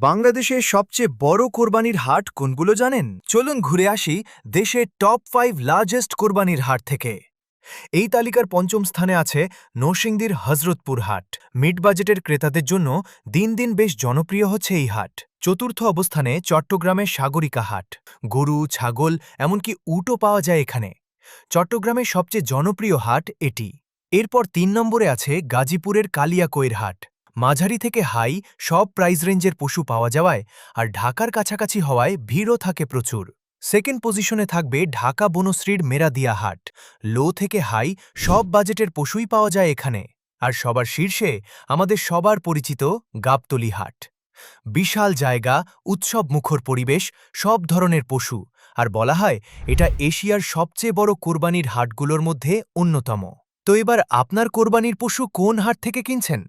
বাংলাদেশের সবচেয়ে বড় কোরবানির হাট কোনগুলো জানেন? চলুন ঘুরে আসি দেশের টপ 5 লার্জেস্ট কোরবানির হাট থেকে। এই তালিকার পঞ্চম স্থানে আছে নরসিংদীর হজরতপুর হাট। মিড বাজেটের ক্রেতাদের জন্য দিন দিন বেশ জনপ্রিয় হচ্ছে এই হাট। চতুর্থ অবস্থানে চট্টগ্রামের সাগরিকা হাট। গরু, ছাগল এমনকি উটও পাওয়া যায় এখানে। চট্টগ্রামের সবচেয়ে জনপ্রিয় হাট এটি। এরপর ৩ নম্বরে আছে গাজীপুরের কালিয়াকৈর হাট। মাঝারি থেকে হাই সব প্রাইস রেঞ্জের পশু পাওয়া যাওয়ায় আর ঢাকার কাছাকাছি হওয়ায় ভিড়ও থাকে প্রচুর। সেকেন্ড পজিশনে থাকবে ঢাকা বনশ্রীর মেরাদিয়া হাট। লো থেকে হাই সব বাজেটের পশুই পাওয়া যায় এখানে। আর সবার শীর্ষে আমাদের সবার পরিচিত গাবতলী হাট। বিশাল জায়গা, উৎসব মুখর পরিবেশ, সব ধরনের পশু, আর বলা হয় এটা এশিয়ার সবচেয়ে বড় কোরবানির হাটগুলোর মধ্যে অন্যতম। তো এবার আপনার কোরবানির পশু কোন হাট থেকে কিনছেন?